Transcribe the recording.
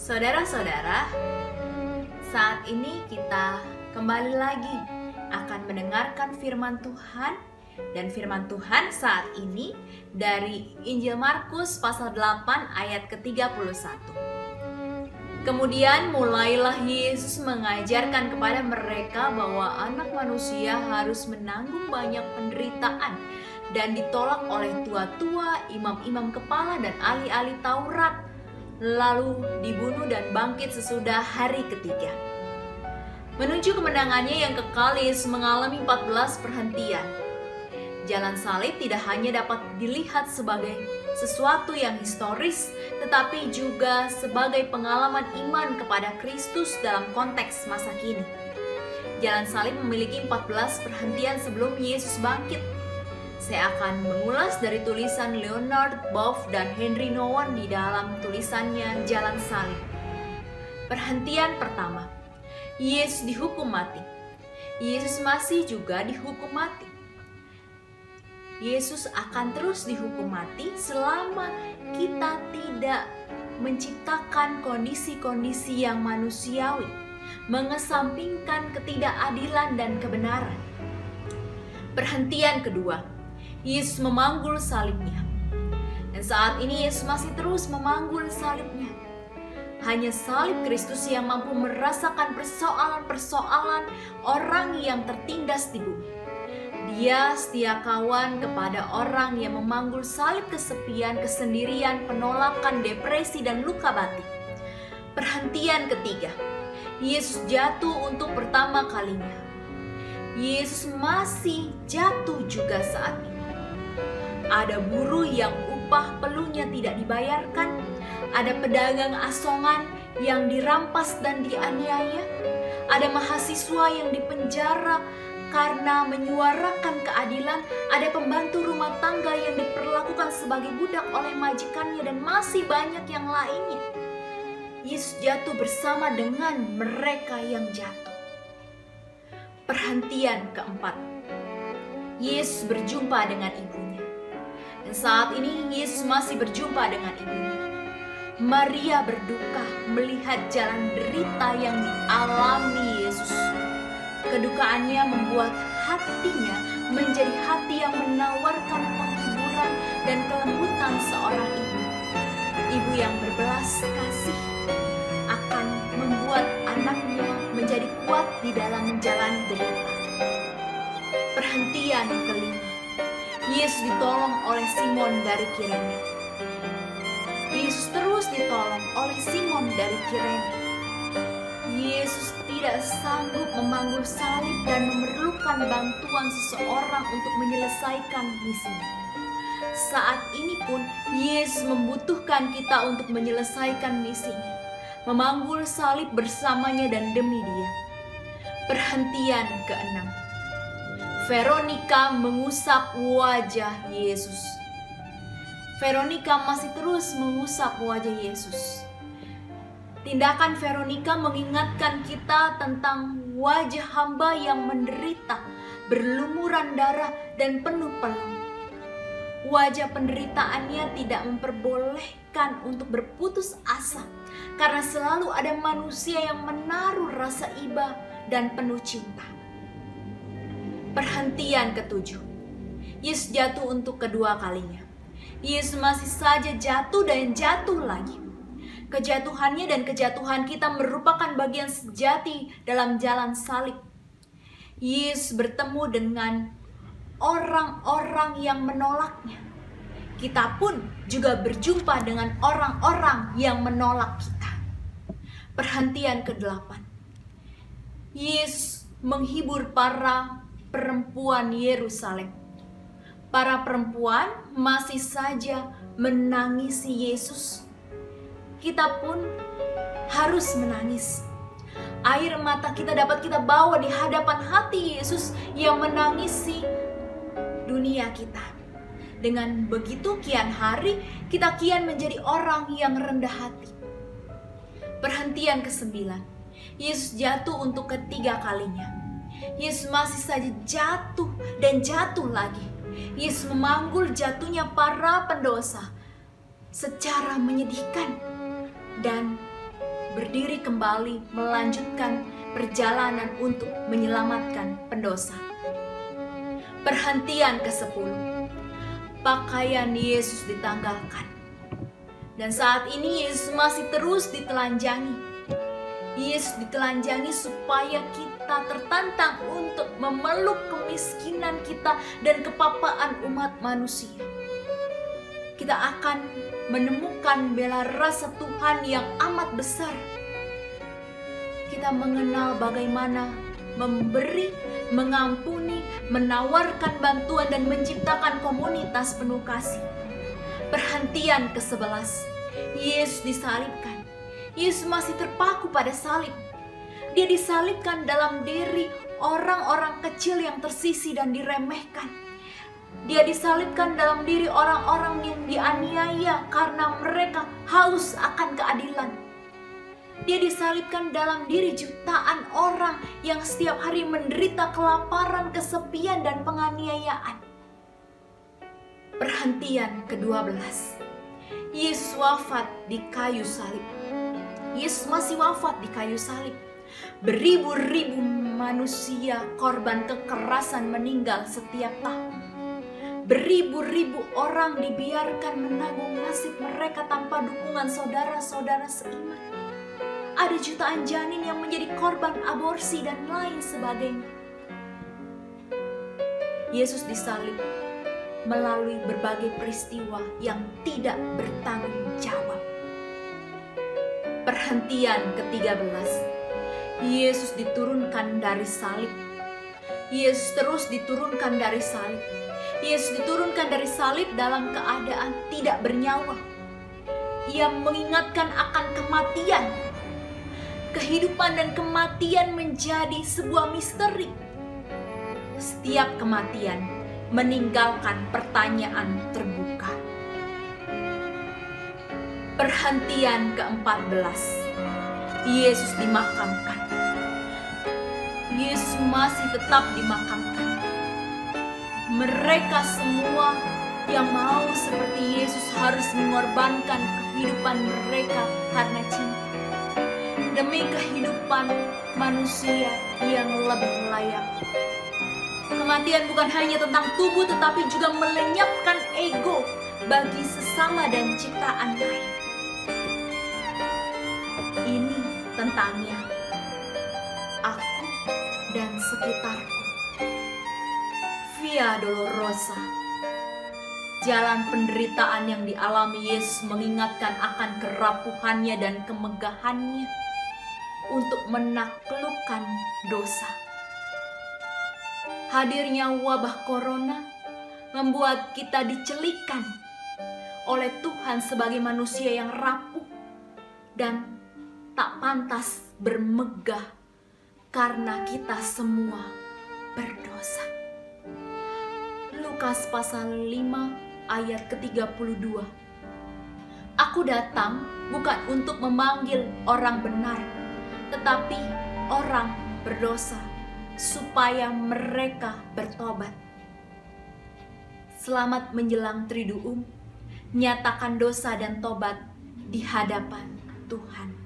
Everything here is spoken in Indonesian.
Saudara-saudara, saat ini kita kembali lagi akan mendengarkan firman Tuhan. Dan firman Tuhan saat ini dari Injil Markus pasal 8 ayat ke-31. Kemudian mulailah Yesus mengajarkan kepada mereka bahwa anak manusia harus menanggung banyak penderitaan dan ditolak oleh tua-tua, imam-imam kepala dan ahli-ahli Taurat, lalu dibunuh dan bangkit sesudah hari ketiga. Menuju kemenangannya yang kekal, Yesus mengalami 14 perhentian. Jalan salib tidak hanya dapat dilihat sebagai sesuatu yang historis, tetapi juga sebagai pengalaman iman kepada Kristus dalam konteks masa kini. Jalan salib memiliki 14 perhentian sebelum Yesus bangkit. Saya akan mengulas dari tulisan Leonard Boff dan Henry Nouwen di dalam tulisannya Jalan Salib. Perhentian pertama, Yesus dihukum mati. Yesus masih juga dihukum mati. Yesus akan terus dihukum mati selama kita tidak menciptakan kondisi-kondisi yang manusiawi, mengesampingkan ketidakadilan dan kebenaran. Perhentian kedua, Yesus memanggul salibnya. Dan saat ini Yesus masih terus memanggul salibnya. Hanya salib Kristus yang mampu merasakan persoalan-persoalan orang yang tertindas di bumi. Dia setia kawan kepada orang yang memanggul salib kesepian, kesendirian, penolakan, depresi, dan luka batin. Perhentian ketiga, Yesus jatuh untuk pertama kalinya. Yesus masih jatuh juga saat ini. Ada buruh yang upah pelunya tidak dibayarkan, ada pedagang asongan yang dirampas dan dianiaya, ada mahasiswa yang dipenjara karena menyuarakan keadilan, ada pembantu rumah tangga yang diperlakukan sebagai budak oleh majikannya, dan masih banyak yang lainnya. Yesus jatuh bersama dengan mereka yang jatuh. Perhentian keempat, Yesus berjumpa dengan ibunya. Dan saat ini Yesus masih berjumpa dengan ibunya. Maria berduka melihat jalan derita yang dialami Yesus. Kedukaannya membuat hatinya menjadi hati yang menawarkan penghiburan dan kelembutan seorang ibu. Ibu yang berbelas kasih akan membuat anaknya menjadi kuat di dalam menjalani derita. Perhentian kelima, Yesus ditolong oleh Simon dari Kirene. Yesus terus ditolong oleh Simon dari Kirene. Yesus tidak sanggup memanggul salib dan memerlukan bantuan seseorang untuk menyelesaikan misinya. Saat ini pun Yesus membutuhkan kita untuk menyelesaikan misinya, memanggul salib bersamanya dan demi Dia. Perhentian keenam, Veronica mengusap wajah Yesus. Veronica masih terus mengusap wajah Yesus. Tindakan Veronica mengingatkan kita tentang wajah hamba yang menderita, berlumuran darah dan penuh peluh. Wajah penderitaannya tidak memperbolehkan untuk berputus asa, karena selalu ada manusia yang menaruh rasa iba dan penuh cinta. Perhentian ketujuh, Yesus jatuh untuk kedua kalinya. Yesus masih saja jatuh dan jatuh lagi. Kejatuhannya dan kejatuhan kita merupakan bagian sejati dalam jalan salib. Yesus bertemu dengan orang-orang yang menolaknya. Kita pun juga berjumpa dengan orang-orang yang menolak kita. Perhentian ke-8, Yesus menghibur para perempuan Yerusalem. Para perempuan masih saja menangisi Yesus. Kita pun harus menangis. Air mata kita dapat kita bawa di hadapan hati Yesus yang menangisi dunia kita. Dengan begitu kian hari kita kian menjadi orang yang rendah hati. Perhentian ke-9, Yesus jatuh untuk ketiga kalinya. Yesus masih saja jatuh dan jatuh lagi. Yesus memanggul jatuhnya para pendosa secara menyedihkan dan berdiri kembali melanjutkan perjalanan untuk menyelamatkan pendosa. Perhentian ke-10. Pakaian Yesus ditanggalkan. Dan saat ini Yesus masih terus ditelanjangi. Yesus ditelanjangi supaya kita tertantang untuk memeluk kemiskinan kita dan kepapaan umat manusia. Kita akan menemukan bela rasa Tuhan yang amat besar. Kita mengenal bagaimana memberi, mengampuni, menawarkan bantuan dan menciptakan komunitas penuh kasih. Perhentian ke-11. Yesus disalibkan. Yesus masih terpaku pada salib. Dia disalibkan dalam diri orang-orang kecil yang tersisih dan diremehkan. Dia disalibkan dalam diri orang-orang yang dianiaya karena mereka haus akan keadilan. Dia disalibkan dalam diri jutaan orang yang setiap hari menderita kelaparan, kesepian, dan penganiayaan. Perhentian ke-12. Yesus wafat di kayu salib. Yesus masih wafat di kayu salib. Beribu-ribu manusia korban kekerasan meninggal setiap tahun. Beribu-ribu orang dibiarkan menanggung nasib mereka tanpa dukungan saudara-saudara seiman. Ada jutaan janin yang menjadi korban aborsi dan lain sebagainya. Yesus disalib melalui berbagai peristiwa yang tidak bertanggung jawab. Perhentian ke-13. Yesus diturunkan dari salib. Yesus terus diturunkan dari salib. Yesus diturunkan dari salib dalam keadaan tidak bernyawa. Ia mengingatkan akan kematian. Kehidupan dan kematian menjadi sebuah misteri. Setiap kematian meninggalkan pertanyaan terbuka. Perhentian ke-14. Yesus dimakamkan. Yesus masih tetap dimakamkan. Mereka semua yang mau seperti Yesus harus mengorbankan kehidupan mereka karena cinta, demi kehidupan manusia yang lebih layak. Kematian bukan hanya tentang tubuh, tetapi juga melenyapkan ego bagi sesama dan ciptaan lain. Ini tentangnya, aku dan sekitarku. Via Dolorosa. Jalan penderitaan yang dialami Yesus mengingatkan akan kerapuhannya dan kemegahannya untuk menaklukkan dosa. Hadirnya wabah corona membuat kita dicelikan oleh Tuhan sebagai manusia yang rapuh dan tak pantas bermegah karena kita semua berdosa. Lukas pasal 5 ayat ke-32. Aku datang bukan untuk memanggil orang benar, tetapi orang berdosa, supaya mereka bertobat. Selamat menjelang Triduum, nyatakan dosa dan tobat di hadapan Tuhan.